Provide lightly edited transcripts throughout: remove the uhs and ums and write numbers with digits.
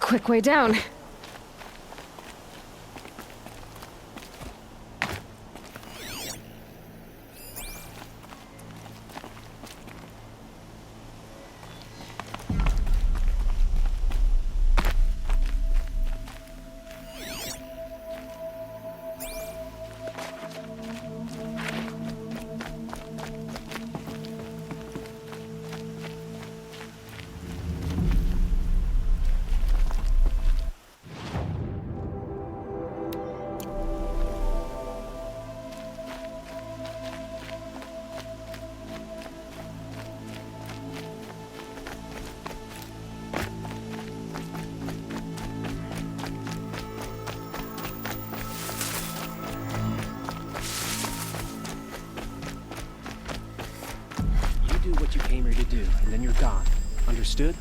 quick way down. Do what you came here to do, and then you're gone. Understood?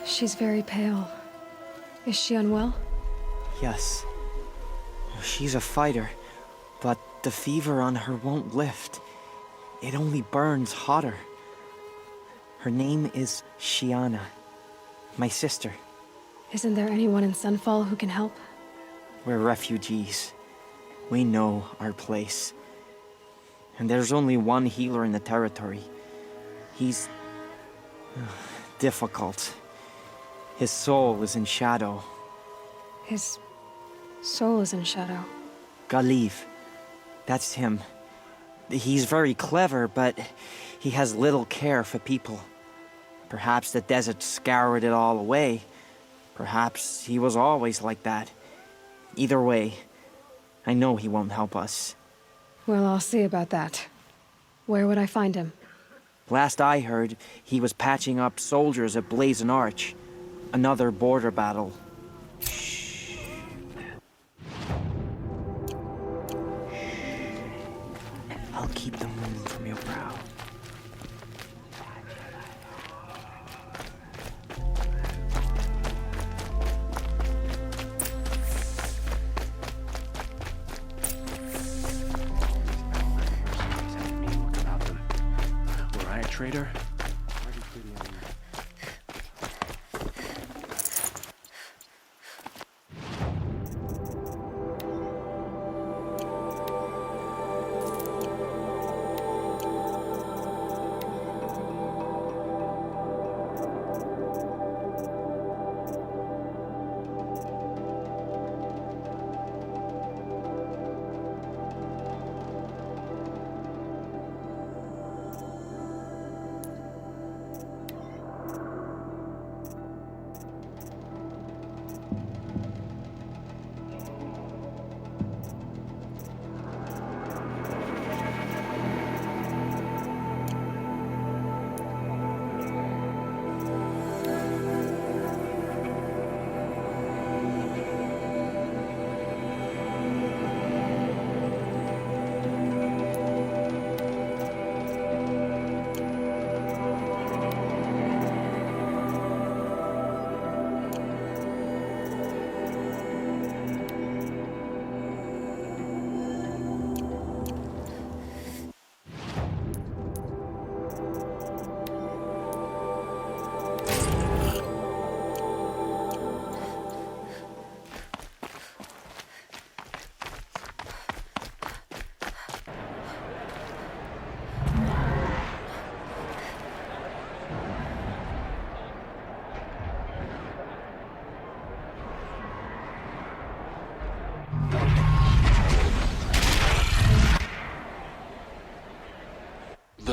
She's very pale. Is she unwell? Yes. She's a fighter, but the fever on her won't lift. It only burns hotter. Her name is Shiana, my sister. Isn't there anyone in Sunfall who can help? We're refugees. We know our place. And there's only one healer in the territory. He's difficult. His soul is in shadow. His soul is in shadow. Galiv. That's him. He's very clever, but he has little care for people. Perhaps the desert scoured it all away. Perhaps he was always like that. Either way, I know he won't help us. Well, I'll see about that. Where would I find him? Last I heard, he was patching up soldiers at Blazon Arch. Another border battle. I'll keep the moon from your brow. All right, trader.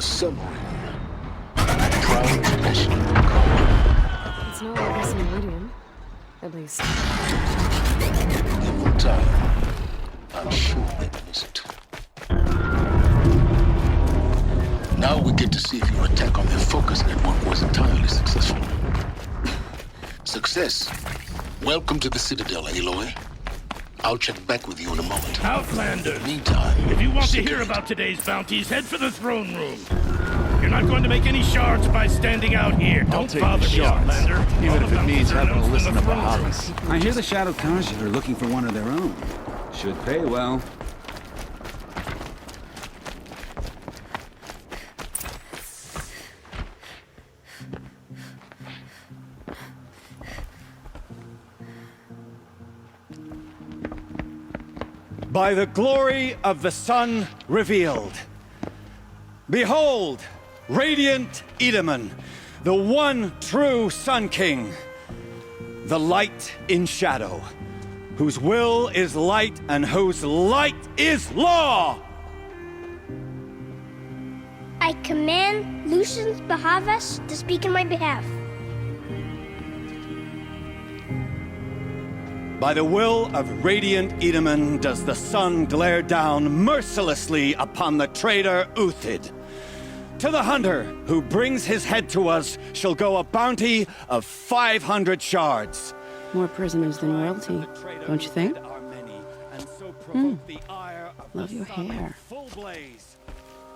The Sun Ring. Proud possession. It's not like this in Meridian. At least. In time, I'm sure they miss it. Now we get to see if your attack on their focus network was entirely successful. Success. Welcome to the Citadel, Aloy. I'll check back with you in a moment. Outlander! Meantime, If you want to stick hear it. about today's bounties, head for the throne room. You're not going to make any shards by standing out here. I'll Don't take bother the me, shards, Outlander. even All if it the means bounties are having to announced in listen the to throne room. Baharis. I hear the Shadow Kaji are looking for one of their own. Should pay well. By the glory of the sun revealed. Behold, radiant Edaman, the one true Sun King, the light in shadow, whose will is light and whose light is law! I command Lucius Bahavas to speak in my behalf. By the will of radiant Edaman does the sun glare down mercilessly upon the traitor Uthid. To the hunter who brings his head to us shall go a bounty of 500 shards. More prisoners than royalty, don't you think? Love your hair.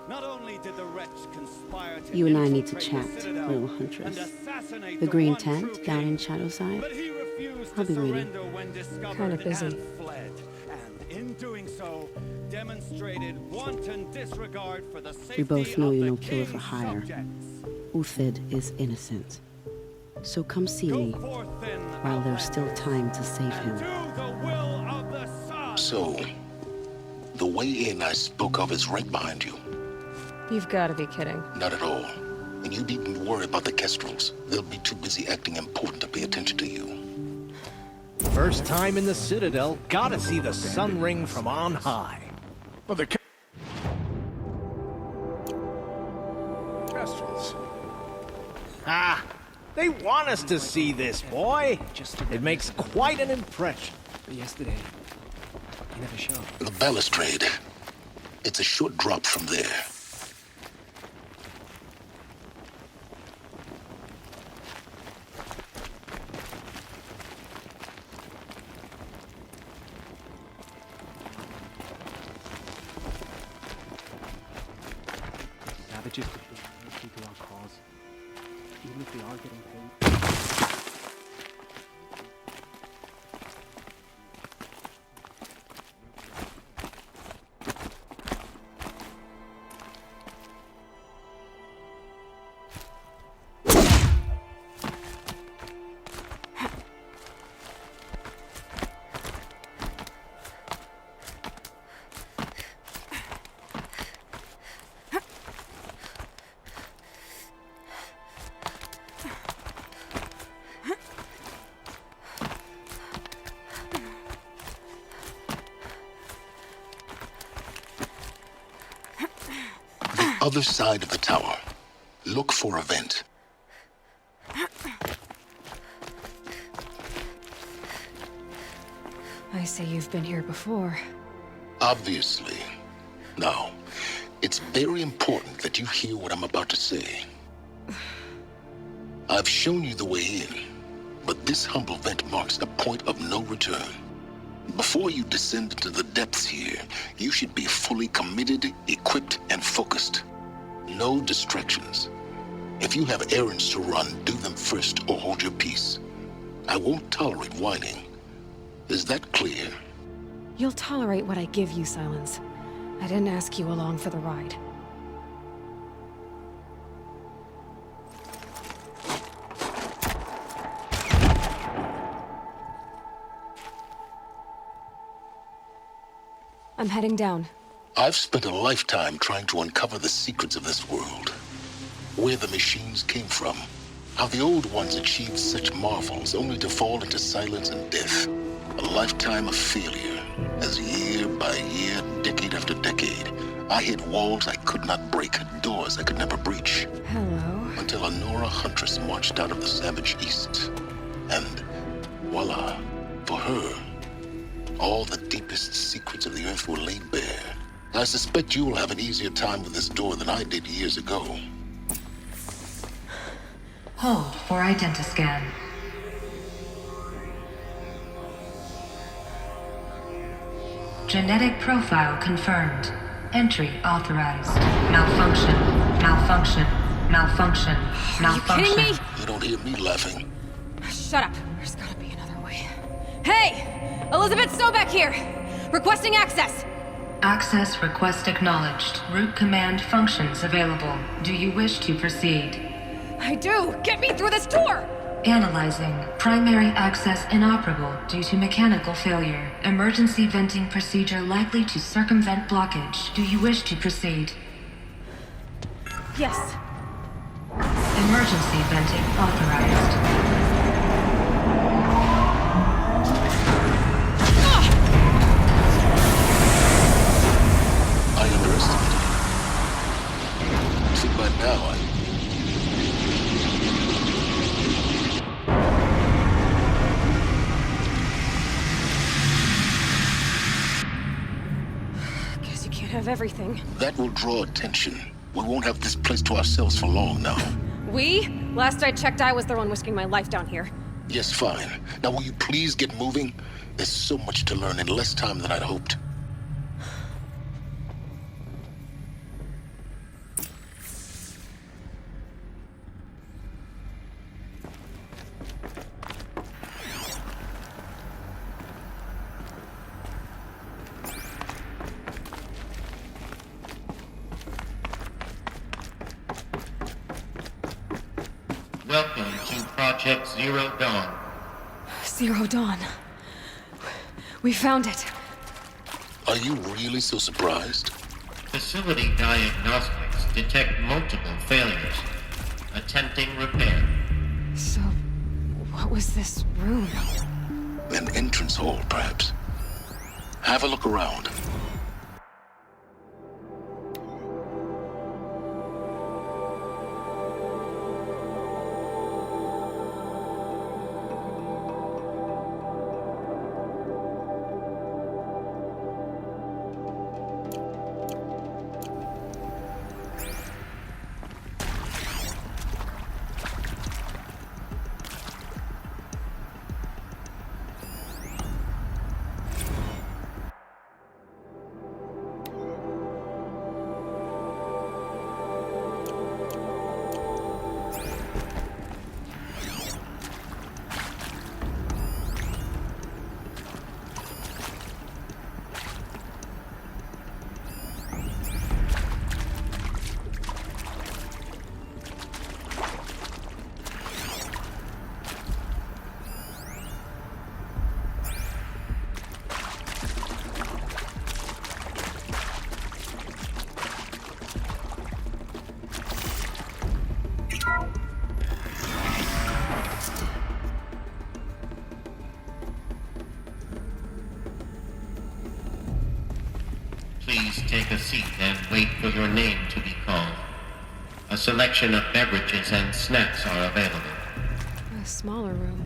Not only did the wretch conspire to You and I need to infiltrate the chat, Citadel little huntress. and assassinate The green one true tent down king, in Shadowside. but he refused I'll to be waiting. surrender when discovered Kinda busy. and fled. And in doing so, demonstrated wanton disregard for the safety We both know of you're the no killer for king's hire. subjects. Uthid is innocent. So come see Go me forth then, while there's still time to save him. do the will of the sun. So, the way in I spoke of is right behind you. You've got to be kidding. Not at all. And you needn't worry about the Kestrels. They'll be too busy acting important to pay attention to you. First time in the Citadel, gotta see the Sun Ring from on high. Well, the Kestrels. Ah, they want us to see this, boy. It makes quite an impression. But yesterday, he never showed. The balustrade. It's a short drop from there. Savages could be loyalty to our cause, even if we are getting paid. Other side of the tower. Look for a vent. I see you've been here before. Obviously. Now, it's very important that you hear what I'm about to say. I've shown you the way in, but this humble vent marks a point of no return. Before you descend into the depths here, you should be fully committed, equipped, and focused. No distractions. If you have errands to run, do them first or hold your peace. I won't tolerate whining. Is that clear? You'll tolerate what I give you, Silence. I didn't ask you along for the ride. I'm heading down. I've spent a lifetime trying to uncover the secrets of this world. Where the machines came from. How the old ones achieved such marvels only to fall into silence and death. A lifetime of failure, as year by year, decade after decade, I hit walls I could not break, doors I could never breach. Hello. Until a Nora huntress marched out of the savage east. And voila, for her, all the deepest secrets of the earth were laid bare. I suspect you will have an easier time with this door than I did years ago. Hold for identiscan. Genetic profile confirmed. Entry authorized. Malfunction. Malfunction. Malfunction. Malfunction. Are you kidding me? You don't hear me laughing. Shut up. There's gotta be another way. Hey! Elizabeth Sobeck here! Requesting access! Access request acknowledged. Root command functions available. Do you wish to proceed? I do! Get me through this door! Analyzing. Primary access inoperable due to mechanical failure. Emergency venting procedure likely to circumvent blockage. Do you wish to proceed? Yes. Emergency venting authorized. I underestimated you. See, by now, Guess you can't have everything. that will draw attention. We won't have this place to ourselves for long now. We? Last I checked, I was the one risking my life down here. Yes, fine. Now will you please get moving? There's so much to learn in less time than I'd hoped. Welcome to Project Zero Dawn. Zero Dawn. We found it. Are you really so surprised? Facility diagnostics detect multiple failures. Attempting repair. So, what was this room? An entrance hall, perhaps. Have a look around. Please take a seat and wait for your name to be called. A selection of beverages and snacks are available. A smaller room.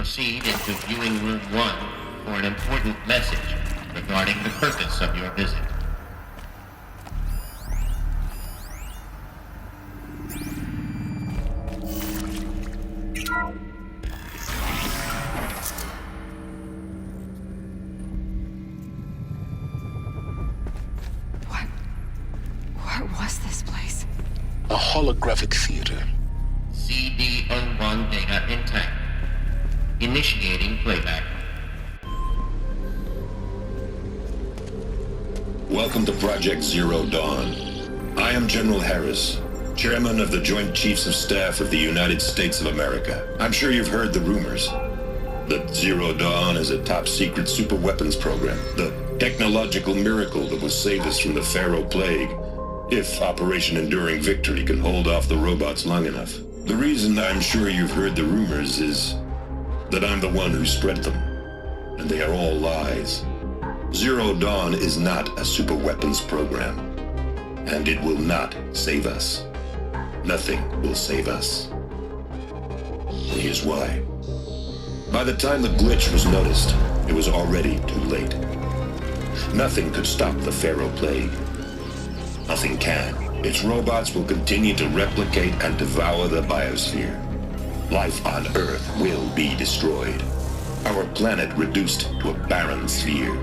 proceed into viewing room 1 for an important message regarding the purpose of your visit. What was this place? A holographic theater. CD01 data intact. Initiating playback. Welcome to Project Zero Dawn. I am General Harris, Chairman of the Joint Chiefs of Staff of the United States of America. I'm sure you've heard the rumors that Zero Dawn is a top-secret superweapons program, the technological miracle that will save us from the Pharaoh Plague, if Operation Enduring Victory can hold off the robots long enough. The reason I'm sure you've heard the rumors is that I'm the one who spread them, and they are all lies. Zero Dawn is not a superweapons program, and it will not save us. Nothing will save us. And here's why. By the time the glitch was noticed, it was already too late. Nothing could stop the Pharaoh Plague. Nothing can. Its robots will continue to replicate and devour the biosphere. Life on Earth will be destroyed. Our planet reduced to a barren sphere.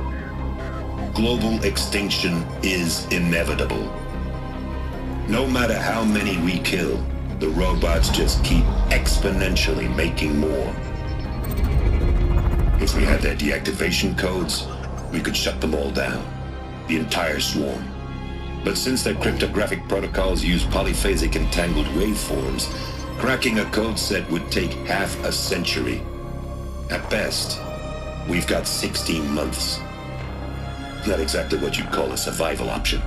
Global extinction is inevitable. No matter how many we kill, the robots just keep exponentially making more. If we had their deactivation codes, we could shut them all down. The entire swarm. But since their cryptographic protocols use polyphasic entangled waveforms, cracking a code set would take half a century. At best, we've got 16 months. Not exactly what you'd call a survival option.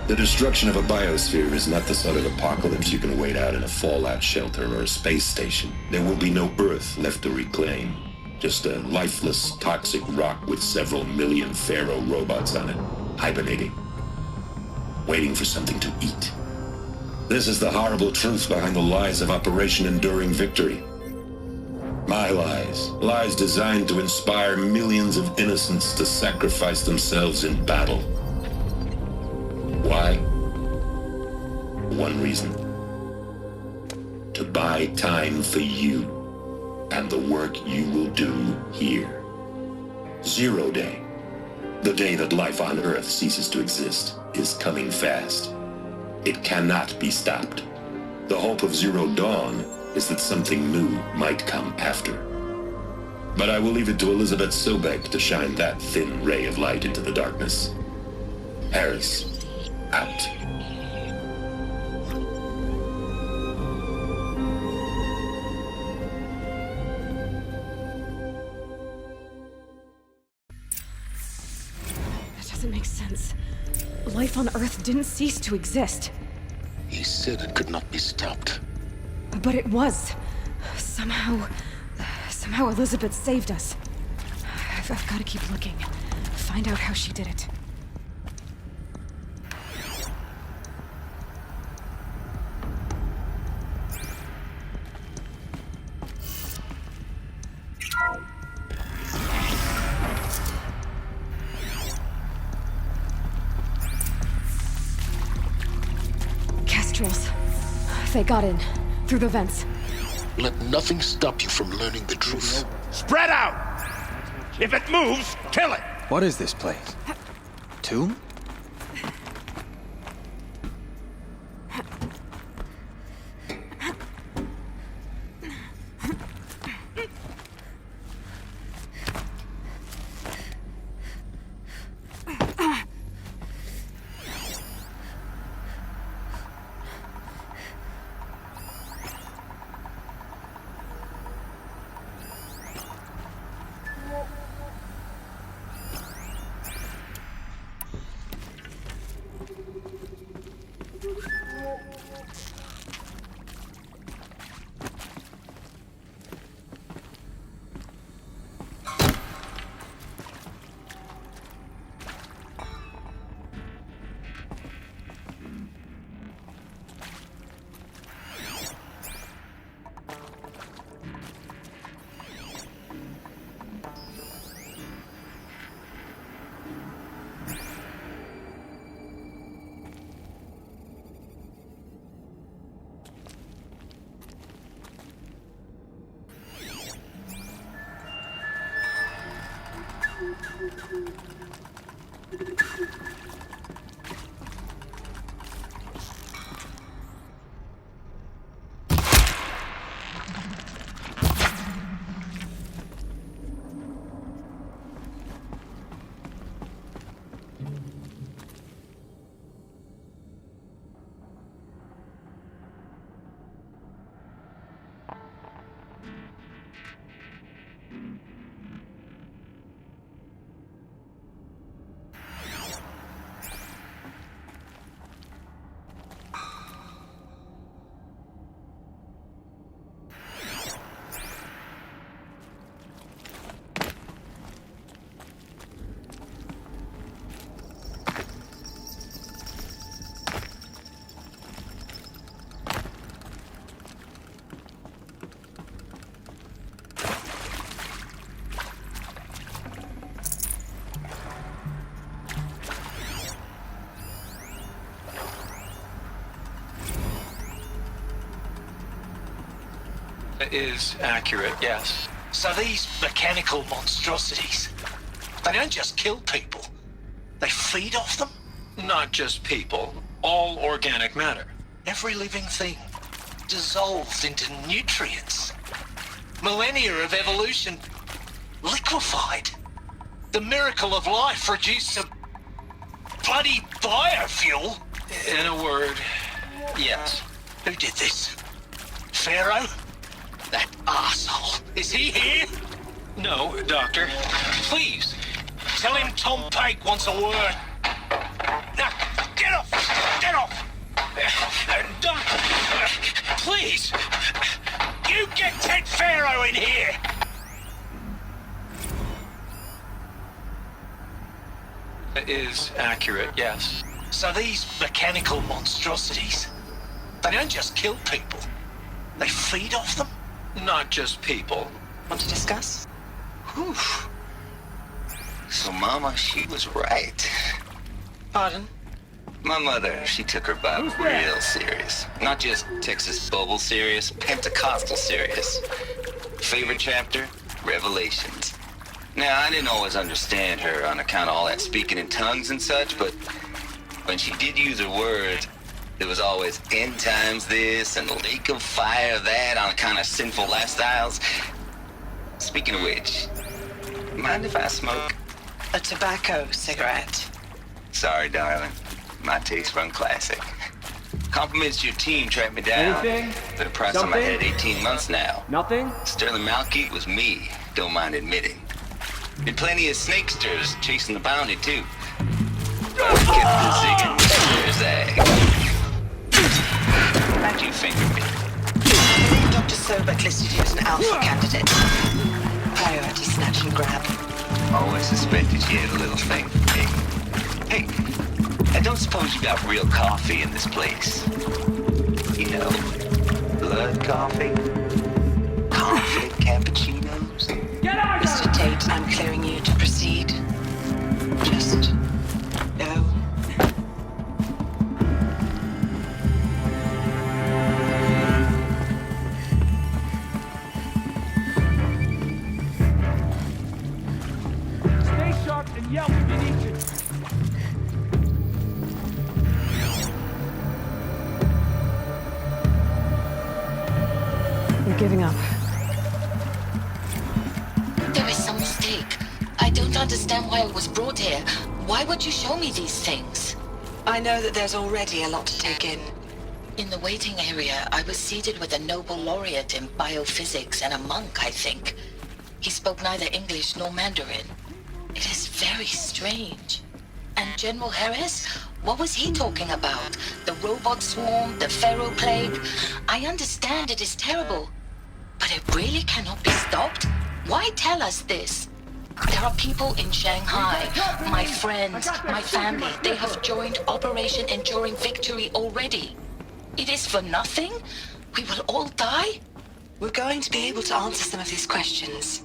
The destruction of a biosphere is not the sort of apocalypse you can wait out in a fallout shelter or a space station. There will be no Earth left to reclaim. Just a lifeless, toxic rock with several million Pharaoh robots on it, hibernating, waiting for something to eat. This is the horrible truth behind the lies of Operation Enduring Victory. My lies. Lies designed to inspire millions of innocents to sacrifice themselves in battle. Why? One reason. To buy time for you and the work you will do here. Zero Day, the day that life on Earth ceases to exist, is coming fast. It cannot be stopped. The hope of Zero Dawn is that something new might come after. But I will leave it to Elizabeth Sobek to shine that thin ray of light into the darkness. Harris, out. That doesn't make sense. Life on Earth didn't cease to exist. He said it could not be stopped. But it was. Somehow Elizabeth saved us. I've got to keep looking. Find out how she did it. Kestrels. They got in. Through the vents. Let nothing stop you from learning the truth. Spread out! If it moves, kill it! What is this place? Tomb? Is accurate, yes. So these mechanical monstrosities, they don't just kill people, they feed off them? Not just people, all organic matter. Every living thing dissolved into nutrients. Millennia of evolution liquefied. The miracle of life reduced to bloody biofuel. In a word, yes. Who did this? Pharaoh? That arsehole. Is he here? No, Doctor. Please, tell him Tom Pake wants a word. Now, get off! Get off! Doctor, please! You get Ted Pharaoh in here! Is accurate, yes. So these mechanical monstrosities, they don't just kill people, they feed off them? Not just people. Want to discuss? Whew. So Mama, she was right. Pardon? My mother, she took her Bible real serious. Not just Texas Bible serious, Pentecostal serious. Favorite chapter? Revelations. Now, I didn't always understand her on account of all that speaking in tongues and such, but when she did use her words, there was always end times this and lake of fire that on account of sinful lifestyles. Speaking of which, mind if I smoke? A tobacco cigarette. Sorry, darling. My taste run classic. Compliments to your team tracked me down. Anything? Been a price on my head 18 months now. Nothing? Sterling Malkeet was me, don't mind admitting. Been plenty of snakesters chasing the bounty, too. But Captain Ziggin, there's that. How'd you finger me? Dr. Sobek listed you as an alpha candidate. Priority snatch and grab. Always suspected you had a little thing for me. Hey, I don't suppose you got real coffee in this place. You know, blood coffee? Conflict cappuccinos? Get out! Mr. Tate, I'm clearing you to proceed. Just go. Stay sharp and yell if you need to. We're giving up. There is some mistake. I don't understand why I was brought here. Why would you show me these things? I know that there's already a lot to take in. In the waiting area, I was seated with a Nobel laureate in biophysics and a monk, I think. He spoke neither English nor Mandarin. It is very strange. And General Harris? What was he talking about? The robot swarm, the Pharaoh plague? I understand it is terrible. But it really cannot be stopped? Why tell us this? There are people in Shanghai, my friends, my family. They have joined Operation Enduring Victory already. It is for nothing? We will all die? We're going to be able to answer some of these questions.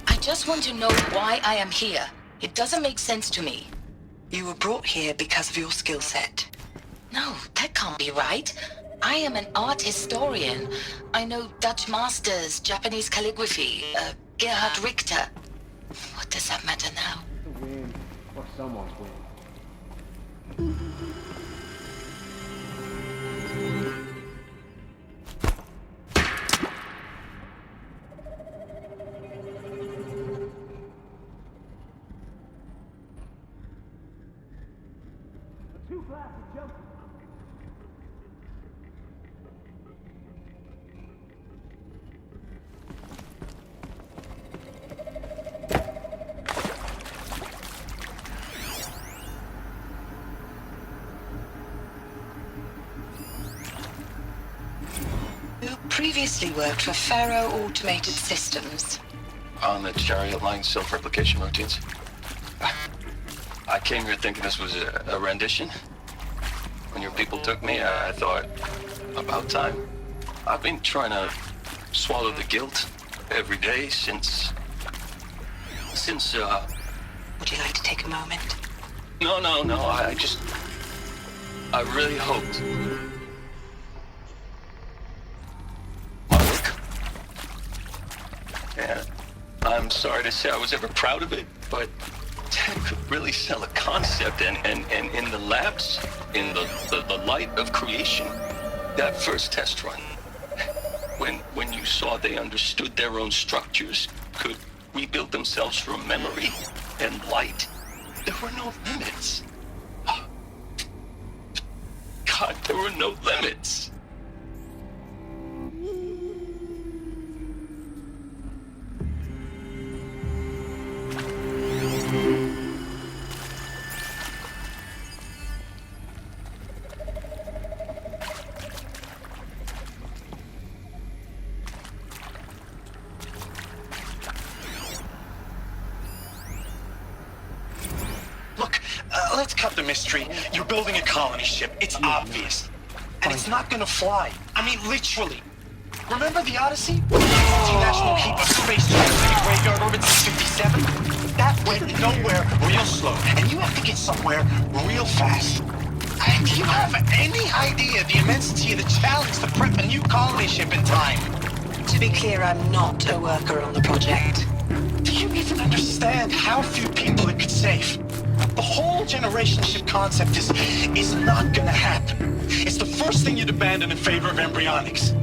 I just want to know why I am here. It doesn't make sense to me. You were brought here because of your skill set. No, that can't be right. I am an art historian. I know Dutch masters, Japanese calligraphy, Gerhard Richter. What does that matter now? The win, or someone's win. Too fast to jump. You previously worked for Pharaoh Automated Systems. On the chariot line self-replication routines. I came here thinking this was a rendition. When your people took me, I thought, about time. I've been trying to swallow the guilt every day since... Would you like to take a moment? No, I really hoped my work sorry to say I was ever proud of it, but Ted could really sell a concept, and in the labs, in the light of creation, that first test run, when you saw they understood their own structures, could rebuild themselves from memory and light, there were no limits. God, there were no limits. Let's cut the mystery. You're building a colony ship. It's obvious. And it's not gonna fly. I mean, literally. Remember the Odyssey? The International Keep of Space Transit Graveyard Orbit 657? That went nowhere real slow. And you have to get somewhere real fast. And do you have any idea the immensity of the challenge to prep a new colony ship in time? To be clear, I'm not a worker on the project. Do you even understand how few people it could save? The whole generation ship concept is not gonna happen. It's the first thing you'd abandon in favor of embryonics.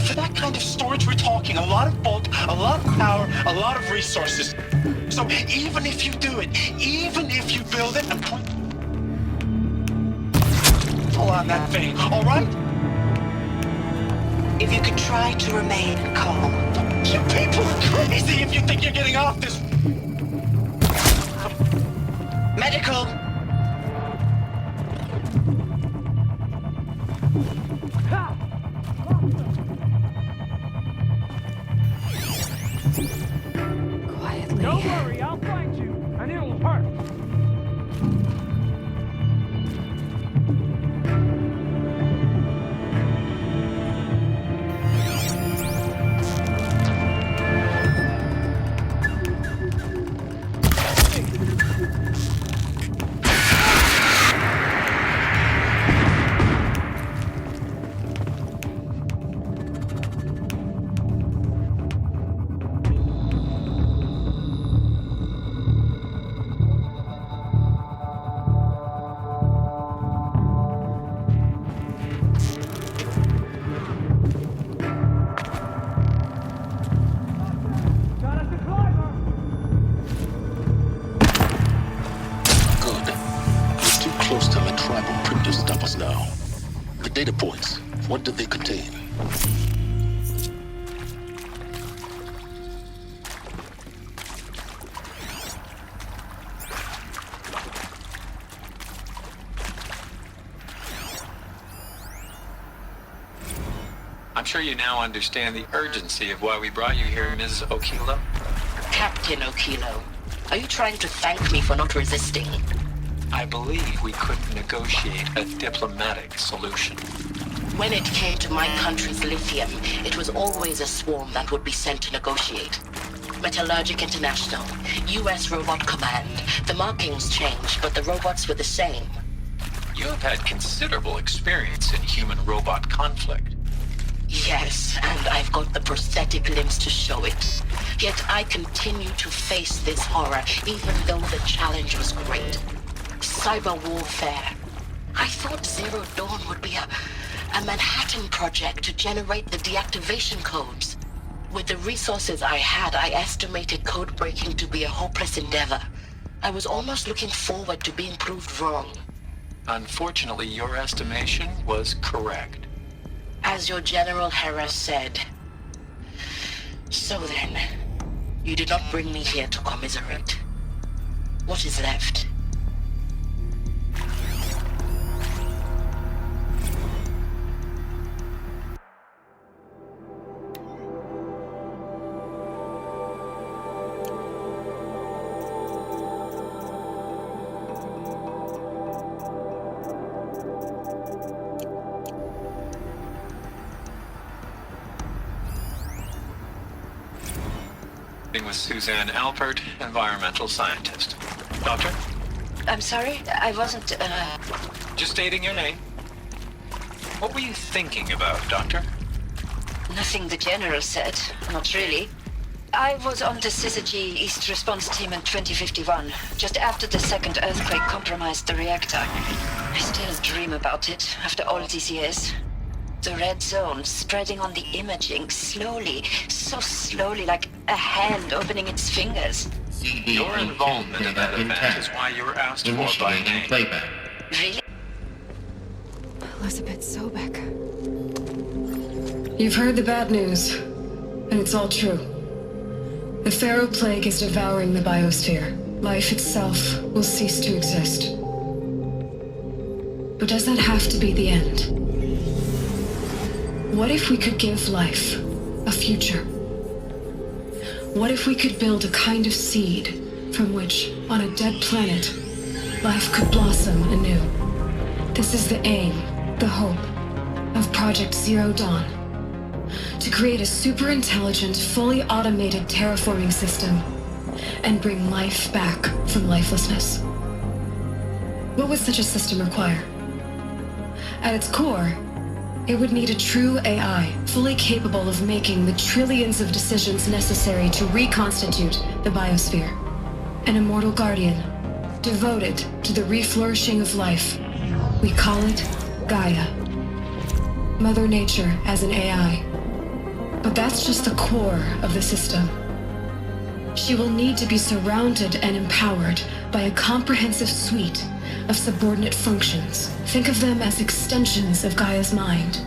For that kind of storage, we're talking a lot of bulk, a lot of power, a lot of resources. So even if you do it, even if you build it and pull on that thing, all right? If you could try to remain calm. You people are crazy if you think you're getting off this. Medical! Quietly. Don't worry, I'll find you, and it'll hurt. Data points. What do they contain? I'm sure you now understand the urgency of why we brought you here, Ms. Okilo. Captain Okilo, are you trying to thank me for not resisting? I believe we couldn't negotiate a diplomatic solution. When it came to my country's lithium, it was always a swarm that would be sent to negotiate. Metallurgic International, U.S. Robot Command. The markings changed, but the robots were the same. You have had considerable experience in human-robot conflict. Yes, and I've got the prosthetic limbs to show it. Yet I continue to face this horror, even though the challenge was great. Cyber warfare. I thought Zero Dawn would be a Manhattan project to generate the deactivation codes. With the resources I had, I estimated code breaking to be a hopeless endeavor. I was almost looking forward to being proved wrong. Unfortunately, your estimation was correct. As your General Hera said. So then, you did not bring me here to commiserate. What is left? With Suzanne Alpert, environmental scientist. Doctor? I'm sorry, I wasn't, Just stating your name. What were you thinking about, Doctor? Nothing the General said. Not really. I was on the Syzygy East Response Team in 2051, just after the second earthquake compromised the reactor. I still dream about it after all these years. The red zone spreading on the imaging, slowly, so slowly, like a hand opening its fingers. Your involvement in that event is why you were asked for by name. Playback. Really? Elizabeth Sobek. You've heard the bad news, and it's all true. The Pharaoh Plague is devouring the biosphere. Life itself will cease to exist. But does that have to be the end? What if we could give life a future? What if we could build a kind of seed from which, on a dead planet, life could blossom anew? This is the aim, the hope, of Project Zero Dawn. To create a super-intelligent, fully automated terraforming system and bring life back from lifelessness. What would such a system require? At its core, it would need a true AI, fully capable of making the trillions of decisions necessary to reconstitute the biosphere. An immortal guardian, devoted to the reflourishing of life. We call it Gaia. Mother Nature as an AI. But that's just the core of the system. She will need to be surrounded and empowered by a comprehensive suite of subordinate functions. Think of them as extensions of Gaia's mind,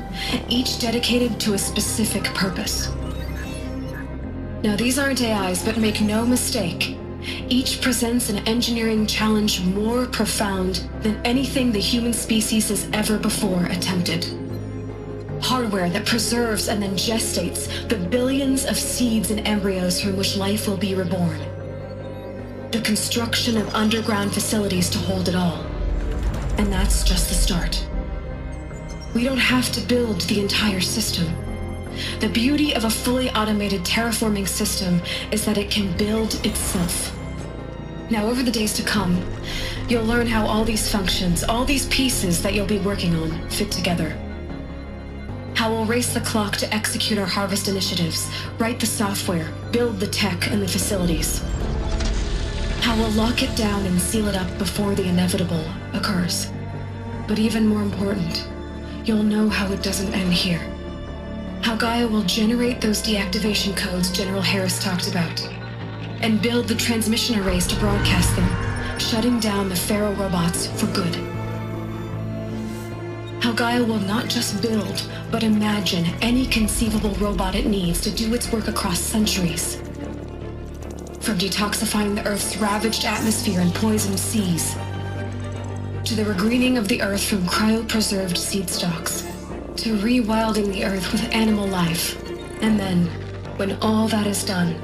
each dedicated to a specific purpose. Now, these aren't AIs, but make no mistake, each presents an engineering challenge more profound than anything the human species has ever before attempted. Hardware that preserves and then gestates the billions of seeds and embryos from which life will be reborn. The construction of underground facilities to hold it all. And that's just the start. We don't have to build the entire system. The beauty of a fully automated terraforming system is that it can build itself. Now, over the days to come, you'll learn how all these functions, all these pieces that you'll be working on, fit together. How we'll race the clock to execute our harvest initiatives, write the software, build the tech and the facilities. How we'll lock it down and seal it up before the inevitable occurs. But even more important, you'll know how it doesn't end here. How Gaia will generate those deactivation codes General Harris talked about, and build the transmission arrays to broadcast them, shutting down the Pharaoh robots for good. How Gaia will not just build, but imagine any conceivable robot it needs to do its work across centuries. From detoxifying the Earth's ravaged atmosphere and poisoned seas, to the regreening of the Earth from cryopreserved seed stalks, to rewilding the Earth with animal life. And then, when all that is done,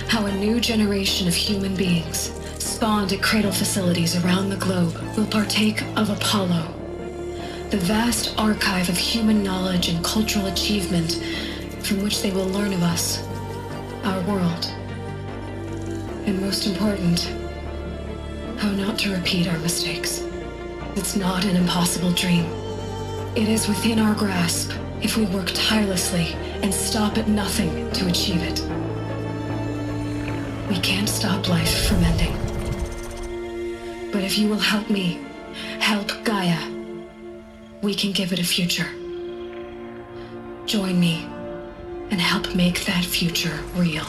how a new generation of human beings, spawned at cradle facilities around the globe, will partake of Apollo, the vast archive of human knowledge and cultural achievement from which they will learn of us, our world. And most important, how not to repeat our mistakes. It's not an impossible dream. It is within our grasp if we work tirelessly and stop at nothing to achieve it. We can't stop life from ending. But if you will help me, help Gaia, we can give it a future. Join me and help make that future real.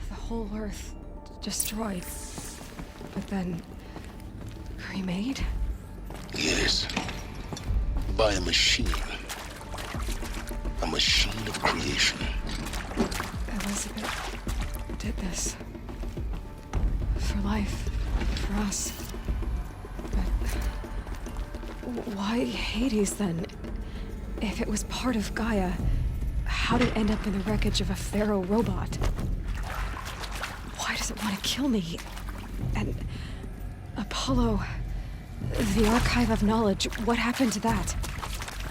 The whole Earth destroyed, but then remade? Yes. By a machine. A machine of creation. Elizabeth did this. For life. For us. But why Hades then? If it was part of Gaia, how did it end up in the wreckage of a Pharaoh robot? Why does it want to kill me? And Apollo, the archive of knowledge, what happened to that?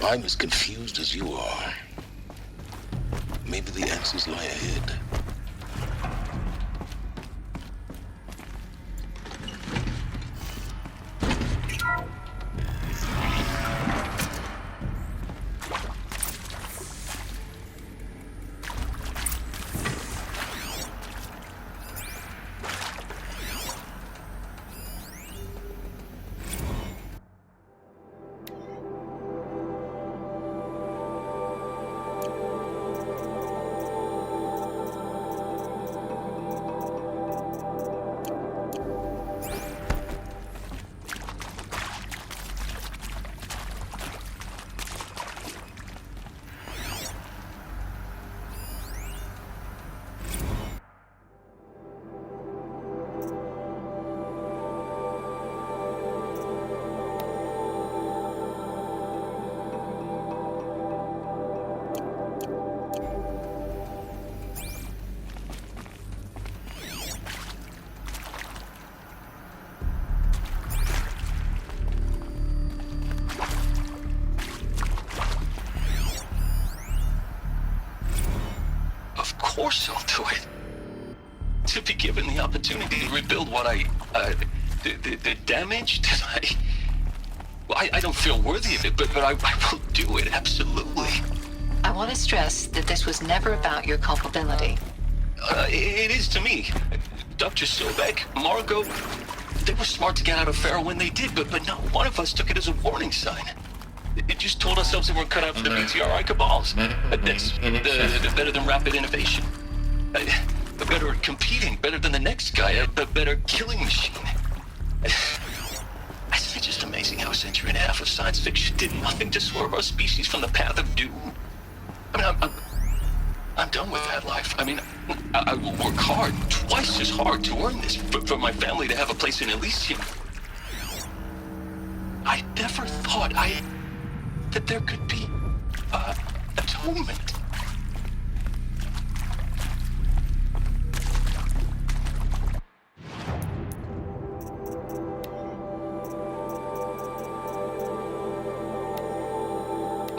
I'm as confused as you are. Maybe the answers lie ahead. course I'll do it. To be given the opportunity to rebuild what the damage that I don't feel worthy of it, but I will do it, absolutely. I want to stress that this was never about your culpability. It is to me. Dr. Sobek, Margot, they were smart to get out of Pharaoh when they did, but not one of us took it as a warning sign. It just told ourselves that we're cut out for the BTRI cabals. That's better than rapid innovation. Better at competing, better than the next guy, a better killing machine. It's just amazing how a century and a half of science fiction did nothing to swerve our species from the path of doom. I mean, I'm done with that life. I mean, I will work hard, twice as hard to earn this, for my family to have a place in Elysium. I never thought that there could be atonement.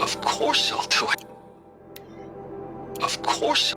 Of course I'll do it. Of course.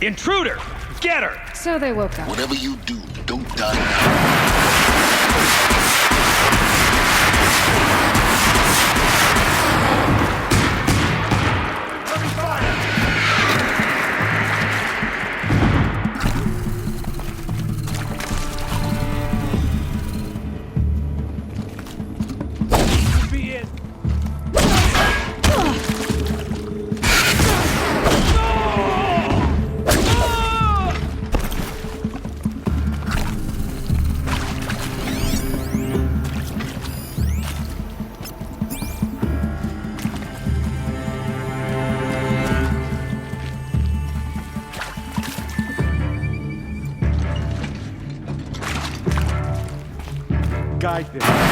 Intruder! Get her! So they woke up. Whatever you do, don't die now. Guide them.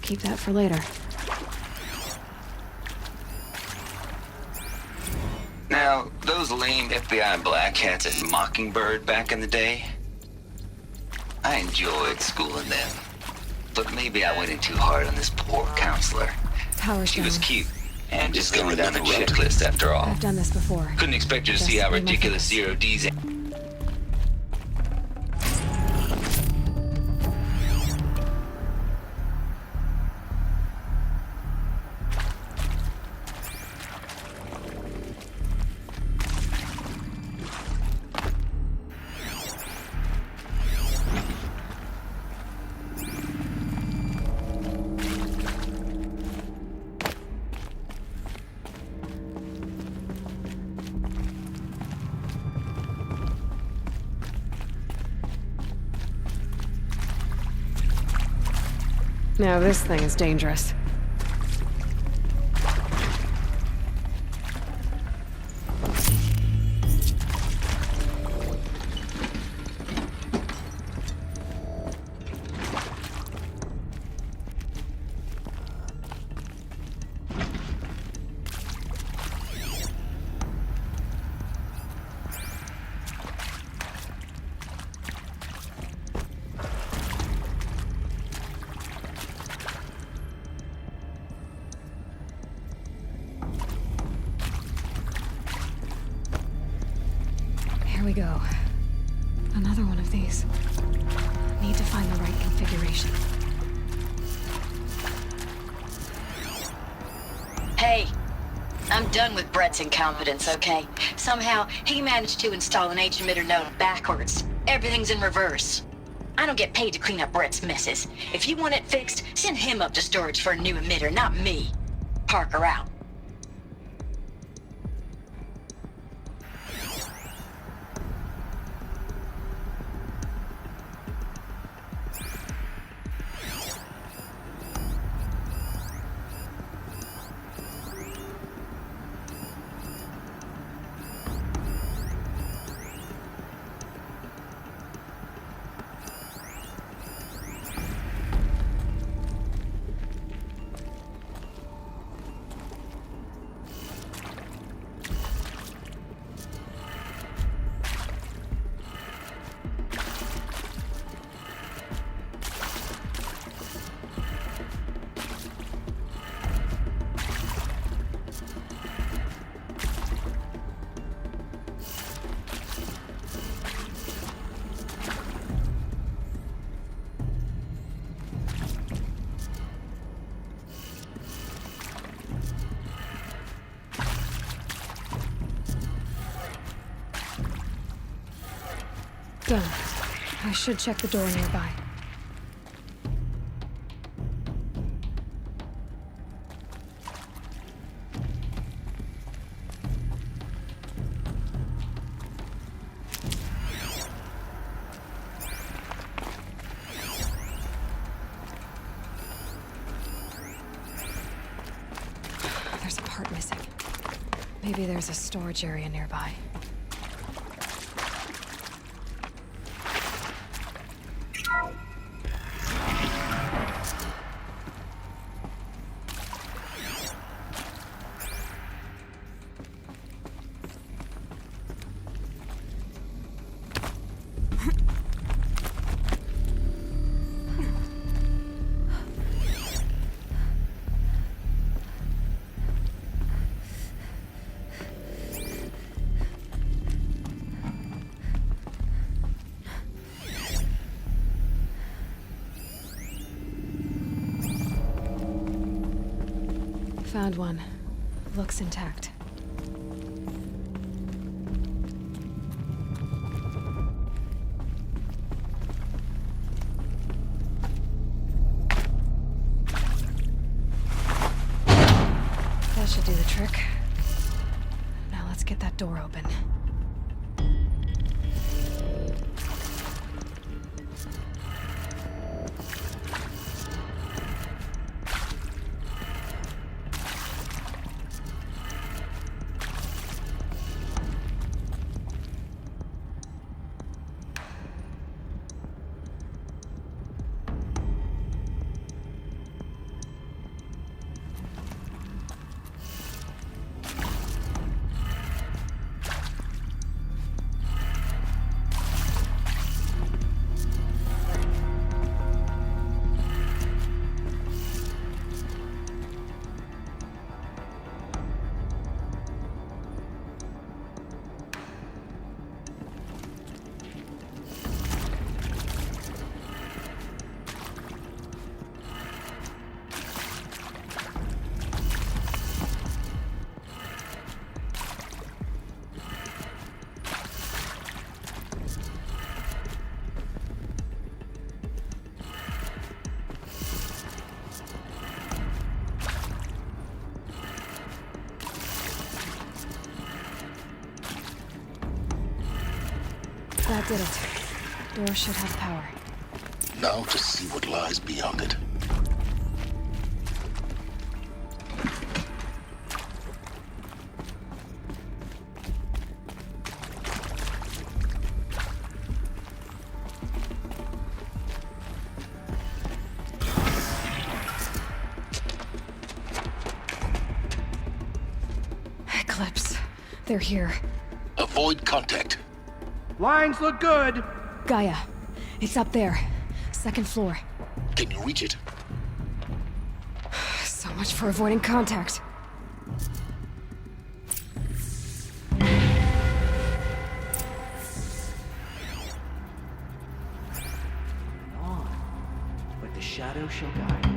keep that for later. Now, those lame FBI black hats at Mockingbird back in the day, I enjoyed schooling them. But maybe I went in too hard on this poor counselor. Power's She was down. cute, and just going down the checklist after all. I've done this before. Couldn't expect you to Just see how leave my ridiculous focus. Zero D's. Now this thing is dangerous. Here we go. Another one of these. Need to find the right configuration. Hey, I'm done with Brett's incompetence, okay? Somehow, he managed to install an H-emitter node backwards. Everything's in reverse. I don't get paid to clean up Brett's messes. If you want it fixed, send him up to storage for a new emitter, not me. Parker out. Done. I should check the door nearby. There's a part missing. Maybe there's a storage area nearby. Found one. Looks intact. That should do the trick. Now let's get that door open. That did it. Door should have power. Now to see what lies beyond it. Eclipse. They're here. Avoid contact. Lines look good. Gaia. It's up there. Second floor. Can you reach it? So much for avoiding contact. On, but the shadow shall guide.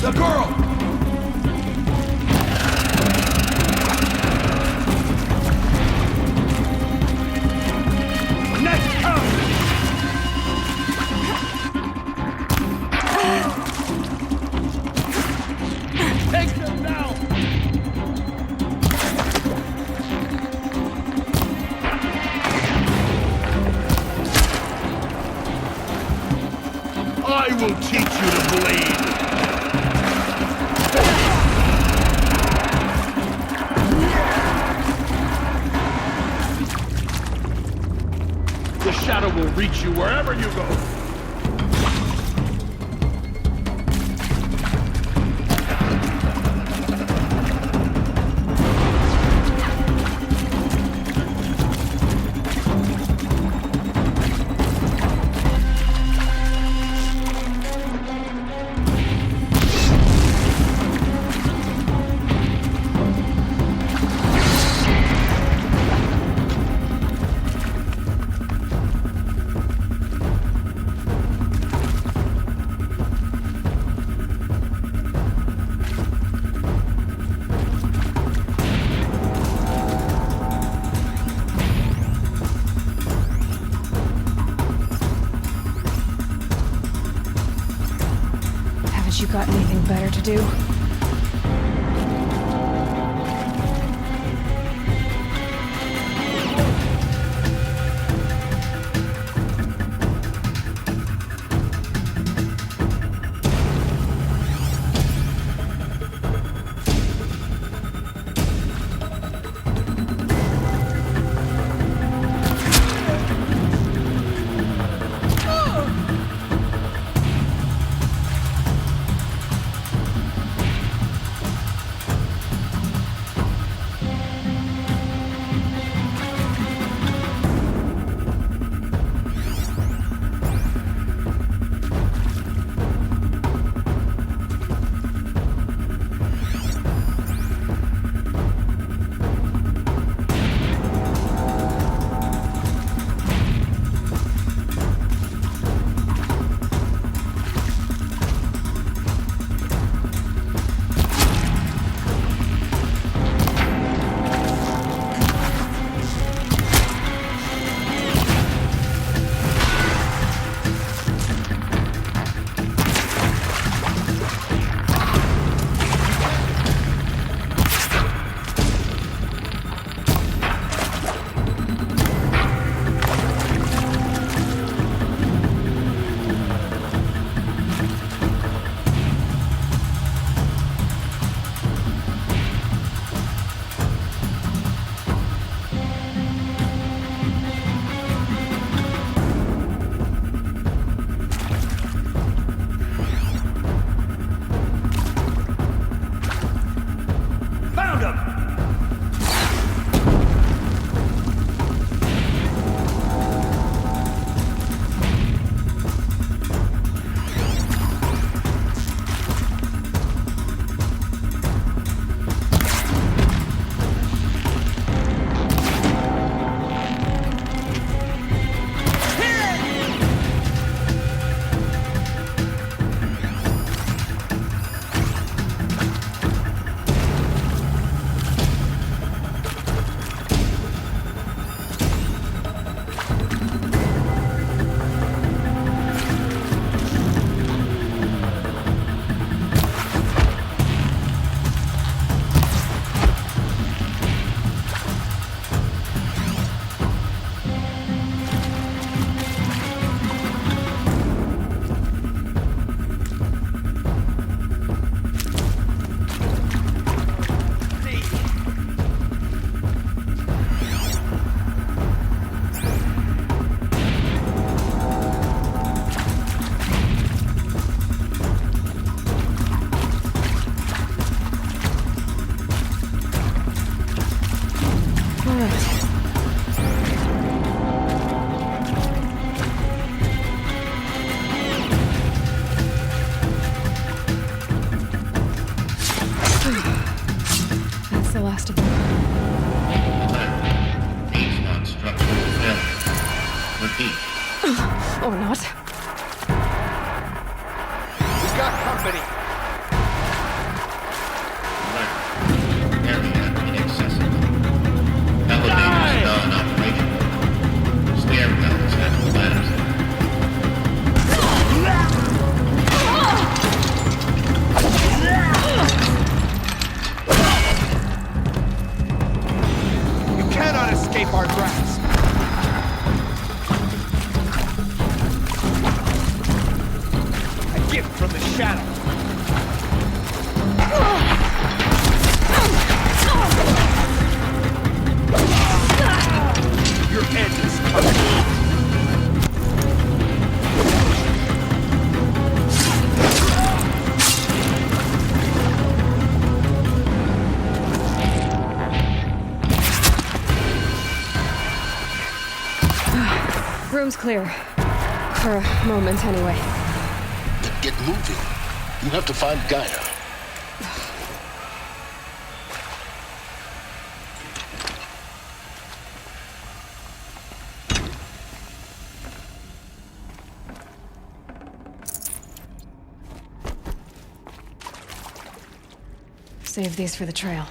The girl! Next come! Take them down! I will teach you to bleed! The shadow will reach you wherever you go. You got anything better to do? Repeat. Or not. We've got company. Alert. Area inaccessible. Elevators non-operational. Stairwells have collapsed. You cannot escape our grasp. A gift from the shadow. Your end is coming. Room's clear. For a moment, anyway. Then get moving. You have to find Gaia. Save these for the trail.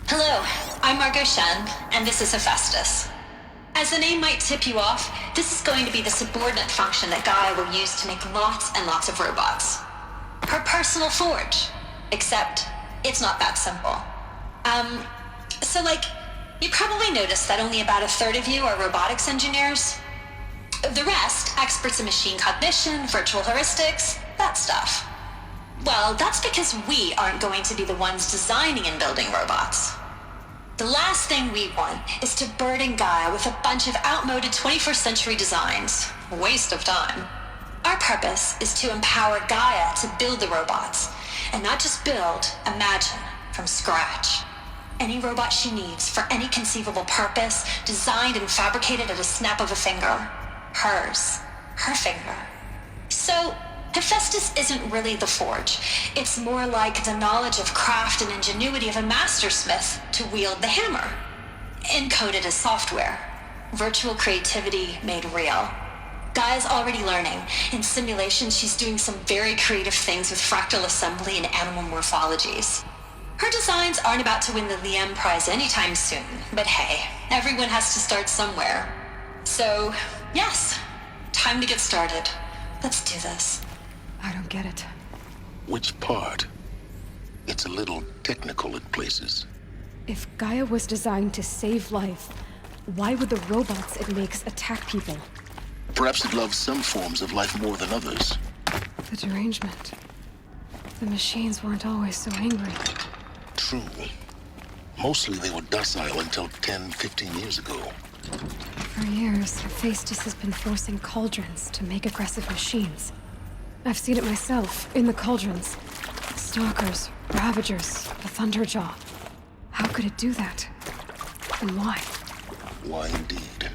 Hello, I'm Margot Shen, and this is Hephaestus. As the name might tip you off, this is going to be the subordinate function that Gaia will use to make lots and lots of robots. Her personal forge. Except, it's not that simple. You probably noticed that only about a third of you are robotics engineers. The rest, experts in machine cognition, virtual heuristics, that stuff. Well, that's because we aren't going to be the ones designing and building robots. The last thing we want is to burden Gaia with a bunch of outmoded 21st century designs. A waste of time. Our purpose is to empower Gaia to build the robots, and not just build, imagine, from scratch. Any robot she needs for any conceivable purpose, designed and fabricated at a snap of a finger. Hers. Her finger. So, Hephaestus isn't really the forge. It's more like the knowledge of craft and ingenuity of a mastersmith to wield the hammer. Encoded as software. Virtual creativity made real. Gaia's already learning. In simulations, she's doing some very creative things with fractal assembly and animal morphologies. Her designs aren't about to win the Liam Prize anytime soon, but hey, everyone has to start somewhere. So, yes, time to get started. Let's do this. I don't get it. Which part? It's a little technical in places. If Gaia was designed to save life, why would the robots it makes attack people? Perhaps it loves some forms of life more than others. The derangement. The machines weren't always so angry. True. Mostly they were docile until 10, 15 years ago. For years, Hephaestus has been forcing cauldrons to make aggressive machines. I've seen it myself, in the cauldrons. Stalkers, Ravagers, the Thunderjaw. How could it do that? And why? Why indeed?